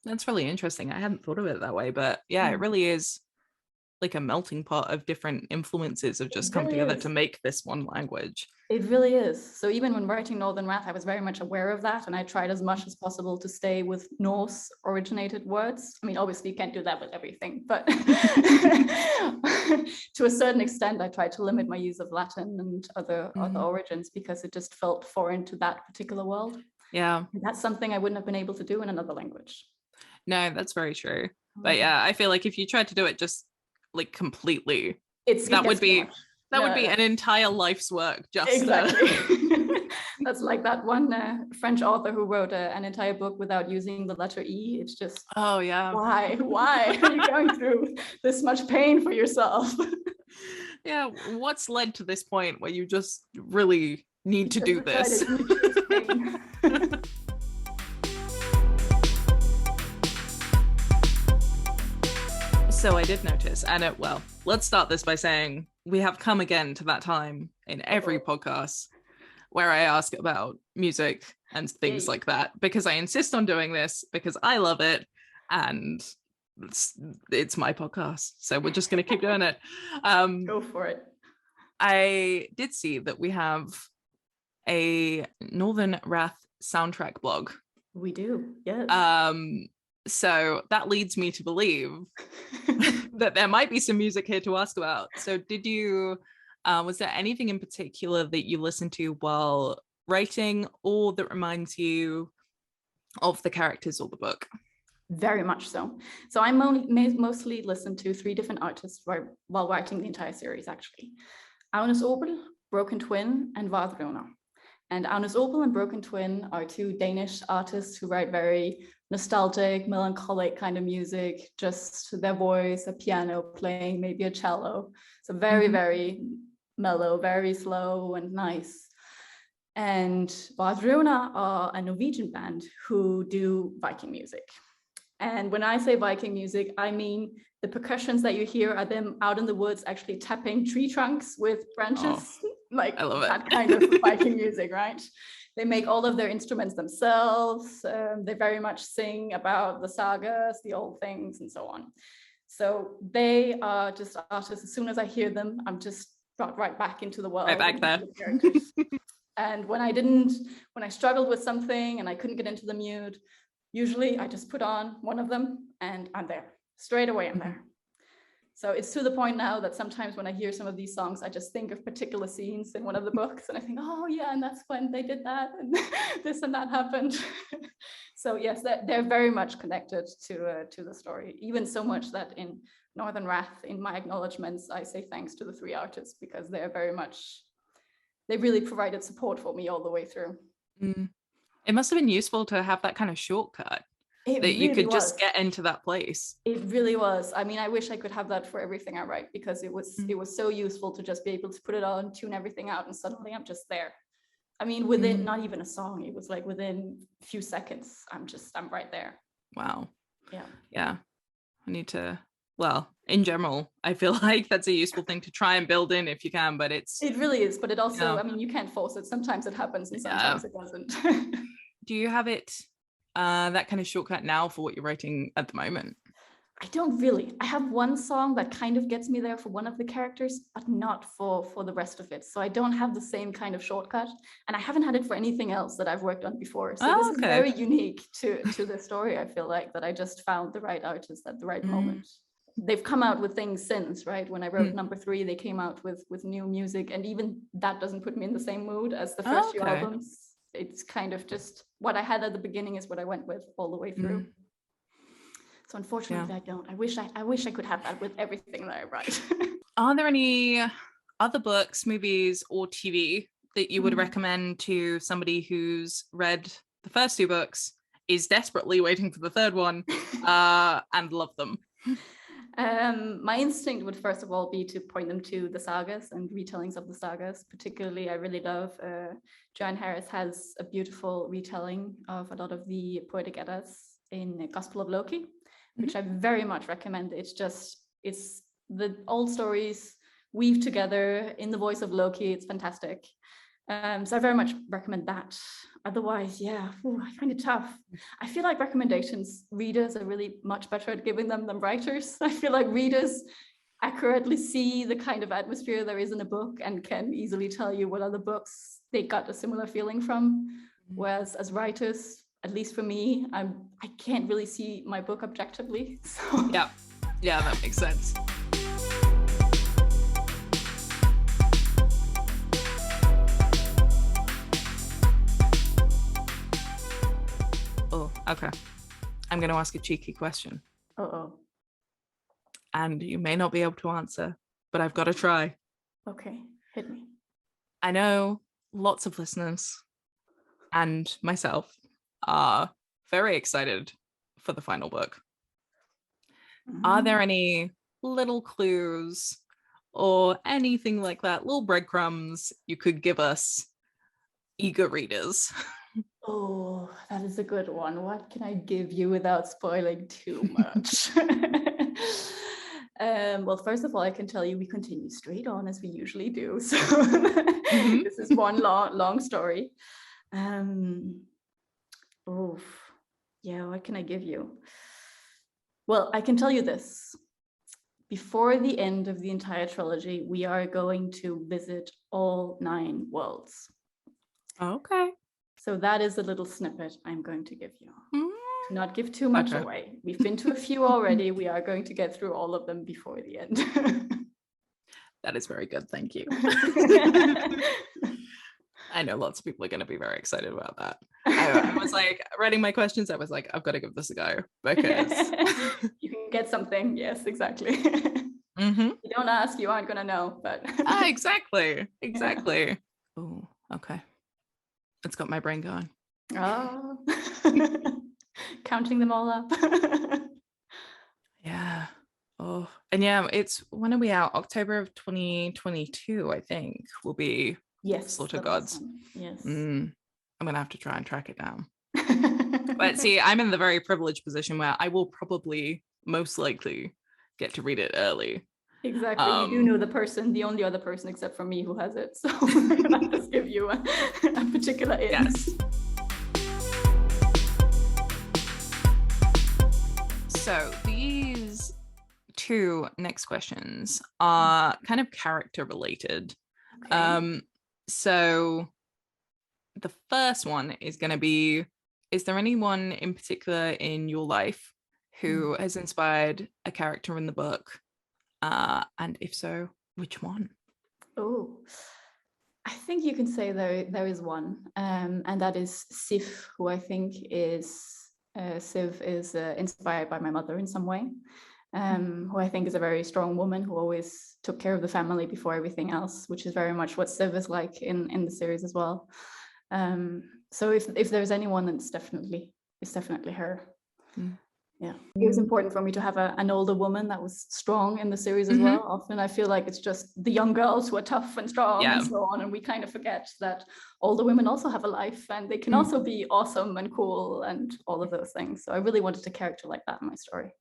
That's really interesting. I hadn't thought of it that way, but yeah, it really is like a melting pot of different influences have just come together to make this one language. It really is. So even when writing Northern Wrath, I was very much aware of that, and I tried as much as possible to stay with Norse originated words. I mean, obviously you can't do that with everything, but to a certain extent, I tried to limit my use of Latin and other origins, because it just felt foreign to that particular world. Yeah. And that's something I wouldn't have been able to do in another language. No, that's very true. But yeah, I feel like if you tried to do it just like completely, that would be an entire life's work. Just exactly. That's like that one French author who wrote an entire book without using the letter E. It's just, why are you going through this much pain for yourself? Yeah, what's led to this point where you just really need to do this? So I did notice, and let's start this by saying we have come again to that time in every podcast where I ask about music and things like that, because I insist on doing this because I love it and it's my podcast. So we're just going to keep doing it. Go for it. I did see that we have a Northern Wrath soundtrack blog. We do, yes. So that leads me to believe that there might be some music here to ask about. So did you, was there anything in particular that you listened to while writing, or that reminds you of the characters or the book? Very much so. So I mostly listened to 3 different artists while writing the entire series, actually. Aunus Obel, Broken Twin, and Vadrona. And Aunus Obel and Broken Twin are two Danish artists who write very nostalgic, melancholic kind of music, just their voice, a piano playing, maybe a cello. So very, very mellow, very slow and nice. And Vadrona are a Norwegian band who do Viking music. And when I say Viking music, I mean the percussions that you hear are them out in the woods actually tapping tree trunks with branches, like I love that kind of Viking music, right? They make all of their instruments themselves. They very much sing about the sagas, the old things, and so on. So they are just artists. As soon as I hear them, I'm just brought right back into the world. Right back there. The characters. And when I struggled with something and I couldn't get into the mood, usually I just put on one of them and I'm there. Straight away I'm there. So it's to the point now that sometimes when I hear some of these songs, I just think of particular scenes in one of the books and I think, oh yeah, and that's when they did that and this and that happened. So yes, they're very much connected to the story, even so much that in Northern Wrath, in my acknowledgements, I say thanks to the three artists because they really provided support for me all the way through. It must have been useful to have that kind of shortcut that you could just get into that place. It really was. I mean, I wish I could have that for everything I write because it was so useful to just be able to put it on, tune everything out, and suddenly I'm just there. I mean, within not even a song, it was like within a few seconds, I'm right there. Wow. Yeah. I need to, well, in general, I feel like that's a useful thing to try and build in if you can, but it really is, but it also, I mean, you can't force it. Sometimes it happens and sometimes it doesn't. Do you have it, that kind of shortcut now for what you're writing at the moment? I don't really. I have one song that kind of gets me there for one of the characters, but not for the rest of it. So I don't have the same kind of shortcut, and I haven't had it for anything else that I've worked on before. So this is very unique to the story. I feel like that I just found the right artist at the right moment. They've come out with things since, right? When I wrote number 3, they came out with new music, and even that doesn't put me in the same mood as the first few albums. It's kind of just what I had at the beginning is what I went with all the way through. So unfortunately, I don't. I wish I could have that with everything that I write. Are there any other books, movies, or TV that you would recommend to somebody who's read the first 2 books, is desperately waiting for the third one, and love them? My instinct would first of all be to point them to the sagas and retellings of the sagas. Particularly, I really love Joanne Harris has a beautiful retelling of a lot of the Poetic Eddas in Gospel of Loki, which I very much recommend. It's the old stories weaved together in the voice of Loki. It's fantastic. So I very much recommend that. Otherwise, I find it tough. I feel like readers are really much better at giving them than writers. I feel like readers accurately see the kind of atmosphere there is in a book and can easily tell you what other books they got a similar feeling from. Whereas as writers, at least for me, I can't really see my book objectively. So. Yeah, that makes sense. Oh, okay. I'm going to ask a cheeky question. Uh-oh. And you may not be able to answer, but I've got to try. Okay, hit me. I know lots of listeners and myself are very excited for the final book. Are there any little clues or anything like that, little breadcrumbs you could give us eager readers? Oh, that is a good one. What can I give you without spoiling too much? Well, first of all, I can tell you we continue straight on as we usually do. So this is one long story. What can I give you? Well, I can tell you this. Before the end of the entire trilogy, we are going to visit all 9 worlds. Okay. So that is a little snippet I'm going to give you. To not give too much away. We've been to a few already. We are going to get through all of them before the end. That is very good. Thank you. I know lots of people are going to be very excited about that. I was like, writing my questions, I was like, I've got to give this a go because you can get something. Yes, exactly. You don't ask, you aren't gonna know. But Exactly. yeah. Oh, okay. It's got my brain going. Oh. Counting them all up. Yeah. Oh, and yeah, it's when are we out? October of 2022, I think, will be Yes, Slaughter the last Gods. one. Yes. I'm gonna have to try and track it down. But see, I'm in the very privileged position where I will probably most likely get to read it early. Exactly. You do know the person, the only other person except for me who has it. So we're gonna just give you a particular in. Yes. So these two next questions are kind of character related. Okay. So the first one is going to be, is there anyone in particular in your life who has inspired a character in the book? And if so, which one? Oh, I think you can say there is one, and that is Sif, who I think is Siv is inspired by my mother in some way, who I think is a very strong woman who always took care of the family before everything else, which is very much what Siv is like in the series as well. So if there's anyone, it's definitely her. Yeah, it was important for me to have an older woman that was strong in the series as well. Often I feel like it's just the young girls who are tough and strong and so on, and we kind of forget that older women also have a life and they can also be awesome and cool and all of those things. So I really wanted a character like that in my story.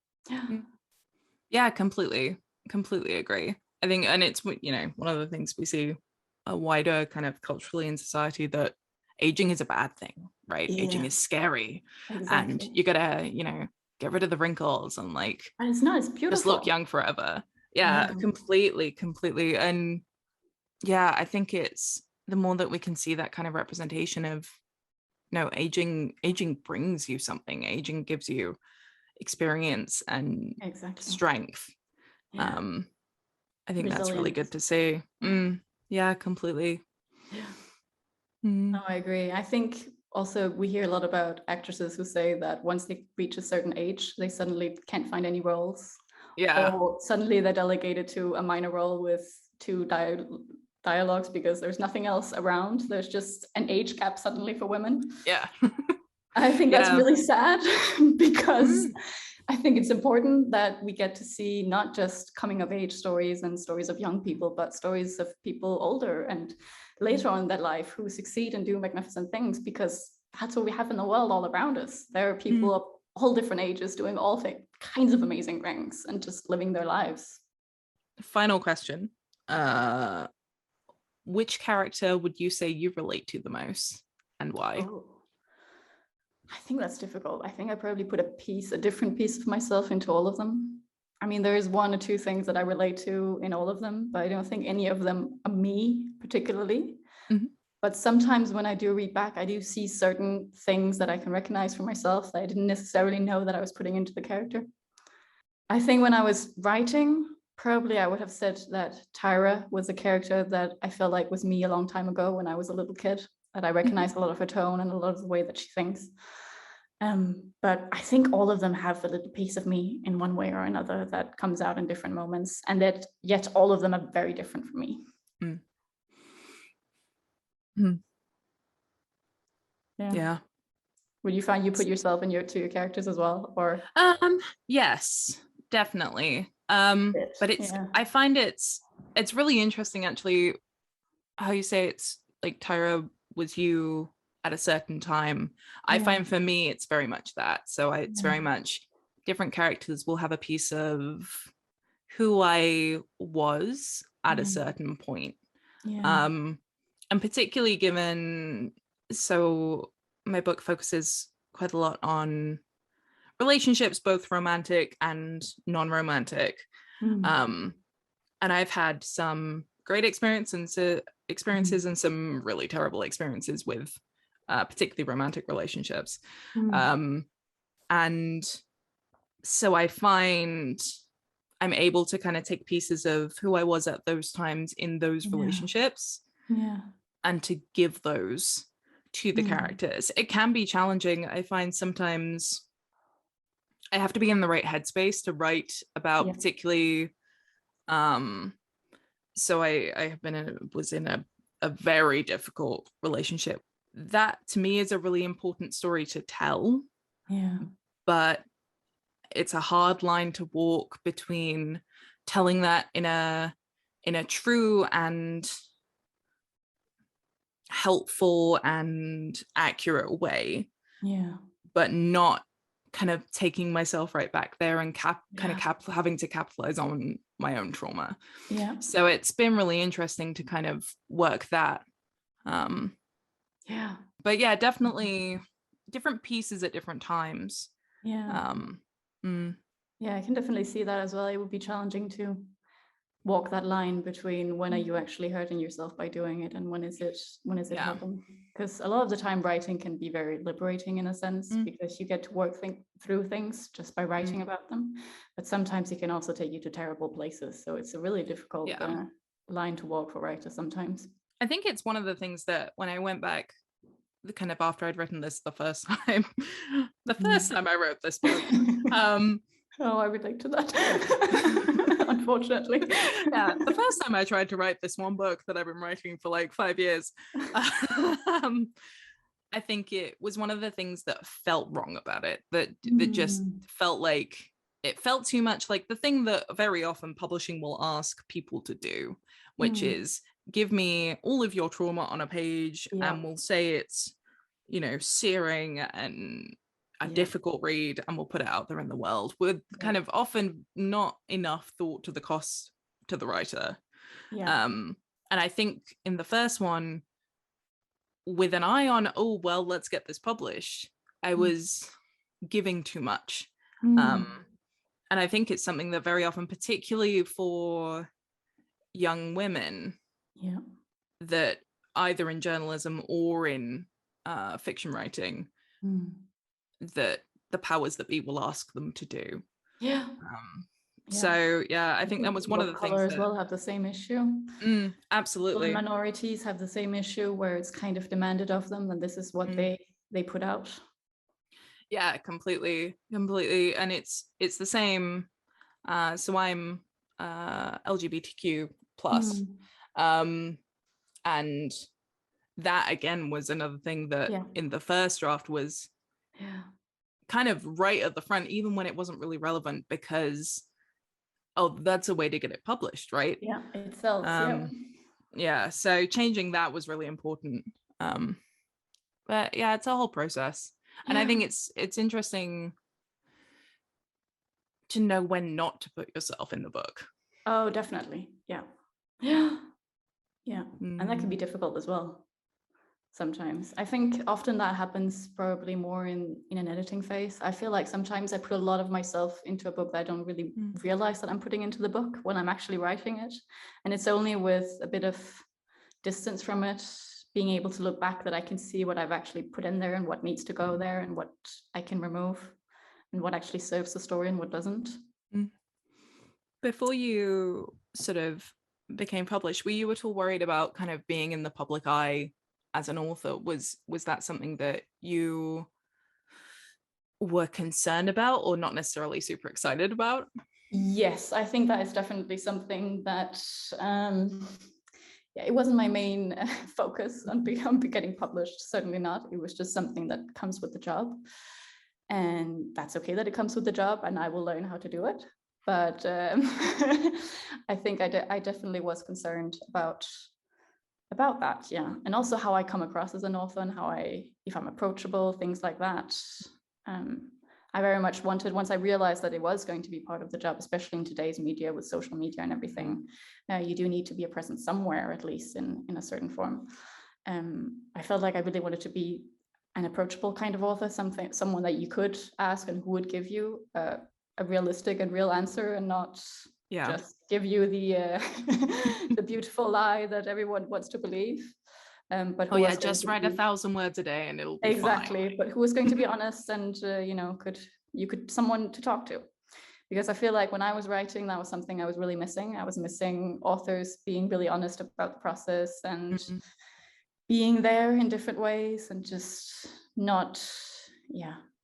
Yeah, completely agree. I think, and it's, you know, one of the things we see a wider kind of culturally in society, that aging is a bad thing, right? Yeah. Aging is scary. Exactly. And you gotta, you know, get rid of the wrinkles and like, and it's not, it's beautiful. Just look young forever. Yeah. Completely. And yeah, I think it's the more that we can see that kind of representation of, no, aging brings you something. Aging gives you experience and strength. Yeah. I think that's really good to see. Yeah, completely. No, I agree. I think also we hear a lot about actresses who say that once they reach a certain age, they suddenly can't find any roles. Yeah. Or suddenly they're delegated to a minor role with two dialogues because there's nothing else around. There's just an age gap suddenly for women. Yeah. I think that's really sad because I think it's important that we get to see not just coming of age stories and stories of young people, but stories of people older and later on in their life who succeed and do magnificent things, because that's what we have in the world all around us. There are people of all different ages doing all kinds of amazing things and just living their lives. Final question. Which character would you say you relate to the most and why? I think that's difficult. I think I probably put a different piece of myself into all of them. I mean, there is one or two things that I relate to in all of them, but I don't think any of them are me particularly. But sometimes when I do read back, I do see certain things that I can recognize for myself that I didn't necessarily know that I was putting into the character. I think when I was writing, probably I would have said that Tyra was a character that I felt like was me a long time ago when I was a little kid, that I recognized a lot of her tone and a lot of the way that she thinks. But I think all of them have a little piece of me in one way or another that comes out in different moments, and that yet all of them are very different from me. Yeah. Would you find you put yourself in to your characters as well, or? Yes, definitely. But it's I find it's really interesting actually how you say it's like Tyra was you at a certain time. I find for me it's very much that. So it's very much different characters will have a piece of who I was at a certain point. And particularly given, so my book focuses quite a lot on relationships, both romantic and non-romantic. And I've had some great experiences and some really terrible experiences with particularly romantic relationships. And so I find I'm able to kind of take pieces of who I was at those times in those relationships and to give those to the characters. It can be challenging. I find sometimes I have to be in the right headspace to write about particularly So I have was in a very difficult relationship. That to me is a really important story to tell. Yeah. But it's a hard line to walk between telling that in a true and helpful and accurate way, Yeah. but not kind of taking myself right back there and having to capitalize on my own trauma. Yeah. So it's been really interesting to kind of work that. Yeah. But yeah, definitely different pieces at different times. Yeah. Yeah, I can definitely see that as well. It would be challenging to walk that line between when are you actually hurting yourself by doing it and when is it helping, because a lot of the time writing can be very liberating in a sense, because you get to work through things just by writing about them, but sometimes it can also take you to terrible places, so it's a really difficult line to walk for writers sometimes. I think it's one of the things that when I went back kind of after I'd written this the first time I wrote this book, oh, I relate to that. Unfortunately. Yeah, the first time I tried to write this one book that I've been writing for like 5 years, I think it was one of the things that felt wrong about it, that just felt like it felt too much like the thing that very often publishing will ask people to do, which is give me all of your trauma on a page and we'll say it's, searing and a difficult read, and we'll put it out there in the world with kind of often not enough thought to the cost to the writer. And I think in the first one, with an eye on, oh, well, let's get this published, I was giving too much. And I think it's something that very often, particularly for young women, that either in journalism or in fiction writing, that the powers that be will ask them to do. So yeah, I think that was one of the things color as well have the same issue. Absolutely. Minorities have the same issue where it's kind of demanded of them, and this is what they put out. Yeah, completely. And it's the same. So I'm LGBTQ plus, and that again was another thing that in the first draft was kind of right at the front, even when it wasn't really relevant, because that's a way to get it published, right? Yeah, it sells. So changing that was really important. But yeah, it's a whole process, and I think it's interesting to know when not to put yourself in the book. Oh, definitely. And that can be difficult as well sometimes. I think often that happens probably more in an editing phase. I feel like sometimes I put a lot of myself into a book that I don't really realize that I'm putting into the book when I'm actually writing it, and it's only with a bit of distance from it, being able to look back, that I can see what I've actually put in there and what needs to go there and what I can remove and what actually serves the story and what doesn't. Before you sort of became published, were you at all worried about kind of being in the public eye as an author? Was that something that you were concerned about or not necessarily super excited about? Yes, I think that is definitely something that it wasn't my main focus on getting published, certainly not. It was just something that comes with the job, and that's okay that it comes with the job, and I will learn how to do it. But I think I definitely was concerned about that, and also how I come across as an author and if I'm approachable, things like that. I very much wanted, once I realized that it was going to be part of the job, especially in today's media with social media and everything, you do need to be a presence somewhere, at least in a certain form. I felt like I really wanted to be an approachable kind of author, someone that you could ask and who would give you a realistic and real answer, and not just give you the the beautiful lie that everyone wants to believe. But just write 1,000 words a day and it'll be exactly fine. But who was going to be honest and could someone to talk to, because I feel like when I was writing, that was something I was really missing. I was missing authors being really honest about the process and being there in different ways, and just not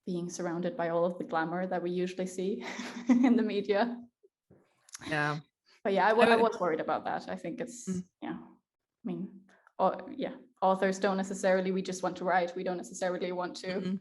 being surrounded by all of the glamour that we usually see in the media. But yeah, I was worried about that. I think it's, I mean, authors don't necessarily, we just want to write. We don't necessarily want to.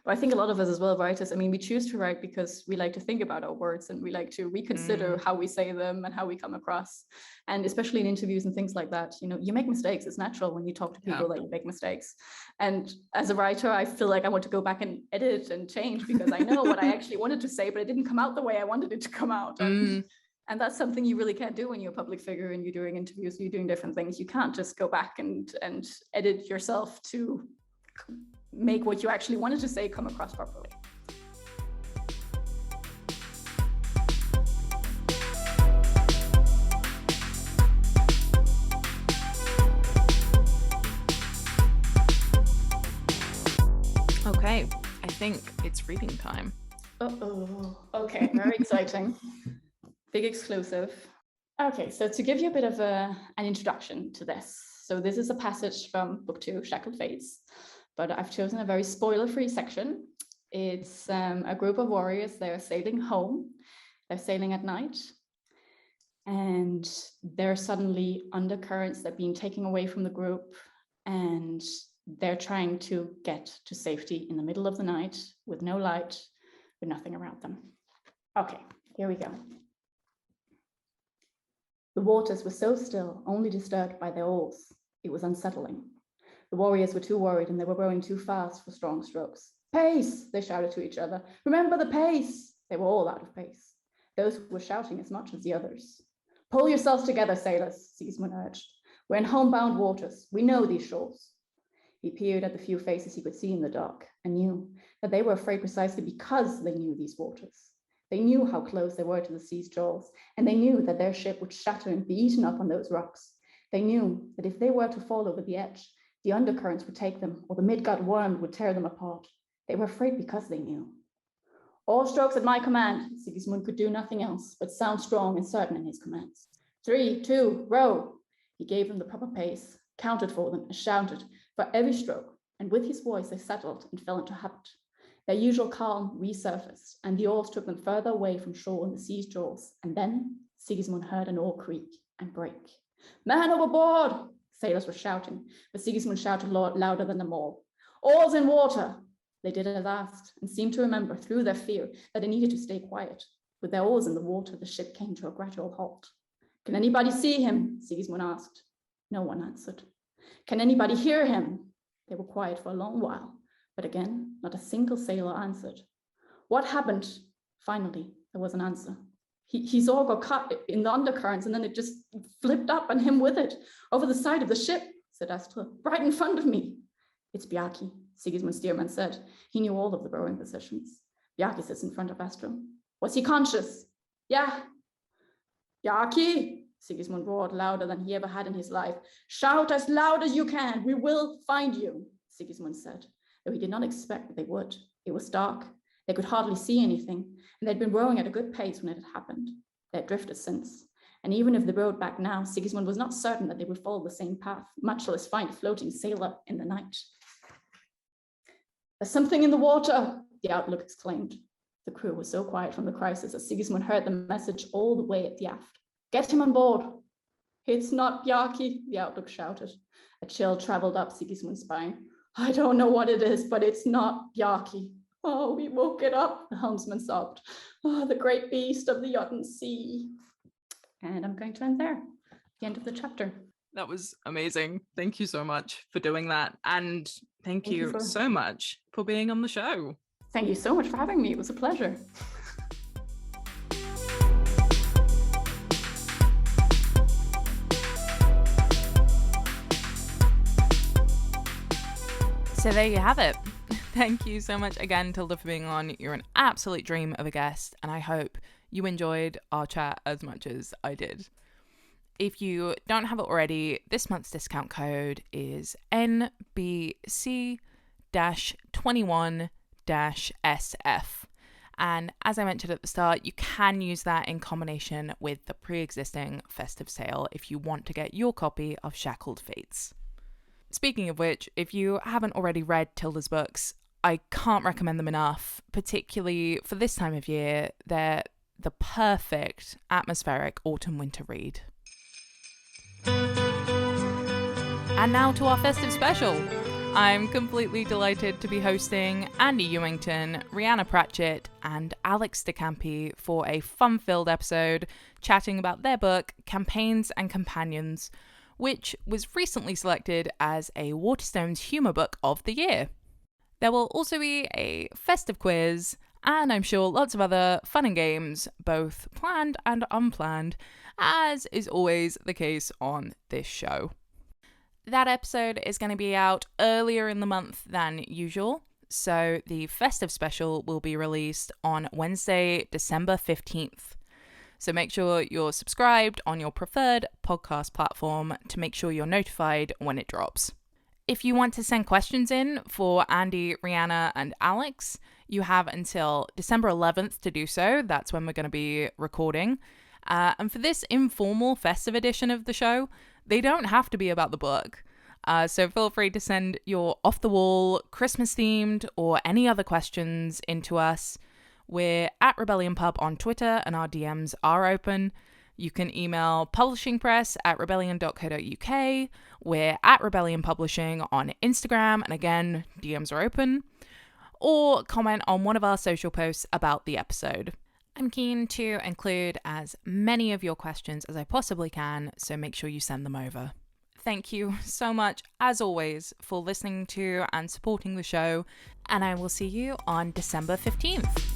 But I think a lot of us as well, writers, I mean, we choose to write because we like to think about our words and we like to reconsider how we say them and how we come across. And especially in interviews and things like that, you know, you make mistakes. It's natural when you talk to people that you make mistakes. And as a writer, I feel like I want to go back and edit and change because I know what I actually wanted to say, but it didn't come out the way I wanted it to come out. And that's something you really can't do when you're a public figure and you're doing interviews, you're doing different things. You can't just go back and edit yourself to make what you actually wanted to say come across properly. Okay, I think it's reading time. Okay, very exciting. Big exclusive. Okay, so to give you a bit of an introduction to this. So this is a passage from book 2, Shackled Fates, but I've chosen a very spoiler-free section. It's a group of warriors. They're sailing home. They're sailing at night. And there are suddenly undercurrents that are being taken away from the group. And they're trying to get to safety in the middle of the night with no light, with nothing around them. Okay, here we go. The waters were so still, only disturbed by their oars. It was unsettling. The warriors were too worried and they were rowing too fast for strong strokes. Pace, they shouted to each other. Remember the pace. They were all out of pace. Those were shouting as much as the others. Pull yourselves together, sailors, Sigismund urged. We're in homebound waters. We know these shores. He peered at the few faces he could see in the dark and knew that they were afraid precisely because they knew these waters. They knew how close they were to the sea's jaws, and they knew that their ship would shatter and be eaten up on those rocks. They knew that if they were to fall over the edge, the undercurrents would take them, or the Midgard worm would tear them apart. They were afraid because they knew. All strokes at my command. Sigismund could do nothing else but sound strong and certain in his commands. 3, 2, row. He gave them the proper pace, counted for them, and shouted for every stroke, and with his voice they settled and fell into habit. Their usual calm resurfaced, and the oars took them further away from shore in the sea's jaws. And then Sigismund heard an oar creak and break. Man overboard! Sailors were shouting, but Sigismund shouted louder than them all. Oars in water! They did at last, and seemed to remember through their fear that they needed to stay quiet. With their oars in the water, the ship came to a gradual halt. Can anybody see him? Sigismund asked. No one answered. Can anybody hear him? They were quiet for a long while. But again, not a single sailor answered. What happened? Finally, there was an answer. His oar got caught in the undercurrents and then it just flipped up and him with it over the side of the ship, said Astra, right in front of me. It's Bjarki, Sigismund Stearman said. He knew all of the rowing positions. Bjarki sits in front of Astra. Was he conscious? Yeah. Bjarki, Sigismund roared louder than he ever had in his life. Shout as loud as you can. We will find you, Sigismund said. Though he did not expect that they would. It was dark. They could hardly see anything, and they'd been rowing at a good pace when it had happened. They had drifted since. And even if they rowed back now, Sigismund was not certain that they would follow the same path, much less find a floating sailor in the night. There's something in the water, the Outlook exclaimed. The crew was so quiet from the crisis that Sigismund heard the message all the way at the aft. Get him on board. It's not Bjarki, the Outlook shouted. A chill traveled up Sigismund's spine. I don't know what it is, but it's not Bjarki. Oh, we woke it up, the helmsman sobbed. Oh, the great beast of the Jotun Sea. And I'm going to end there, the end of the chapter. That was amazing. Thank you so much for doing that. And thank you so much for being on the show. Thank you so much for having me. It was a pleasure. So there you have it. Thank you so much again, Thilde, for being on. You're an absolute dream of a guest, and I hope you enjoyed our chat as much as I did. If you don't have it already, this month's discount code is NBC-21-SF. And as I mentioned at the start, you can use that in combination with the pre-existing festive sale if you want to get your copy of Shackled Fates. Speaking of which, if you haven't already read Thilde's books, I can't recommend them enough, particularly for this time of year. They're the perfect atmospheric autumn-winter read. And now to our festive special. I'm completely delighted to be hosting Andy Ewington, Rhianna Pratchett, and Alex DeCampi for a fun-filled episode chatting about their book, Campaigns and Companions, which was recently selected as a Waterstones Humour Book of the Year. There will also be a festive quiz, and I'm sure lots of other fun and games, both planned and unplanned, as is always the case on this show. That episode is going to be out earlier in the month than usual, so the festive special will be released on Wednesday, December 15th. So make sure you're subscribed on your preferred podcast platform to make sure you're notified when it drops. If you want to send questions in for Andy, Rhianna, and Alex, you have until December 11th to do so. That's when we're going to be recording. And for this informal festive edition of the show, they don't have to be about the book. So feel free to send your off-the-wall, Christmas-themed, or any other questions into us. We're at Rebellion Pub on Twitter, and our DMs are open. You can email publishingpress@rebellion.co.uk. We're at Rebellion Publishing on Instagram, and again, DMs are open. Or comment on one of our social posts about the episode. I'm keen to include as many of your questions as I possibly can, so make sure you send them over. Thank you so much, as always, for listening to and supporting the show, and I will see you on December 15th.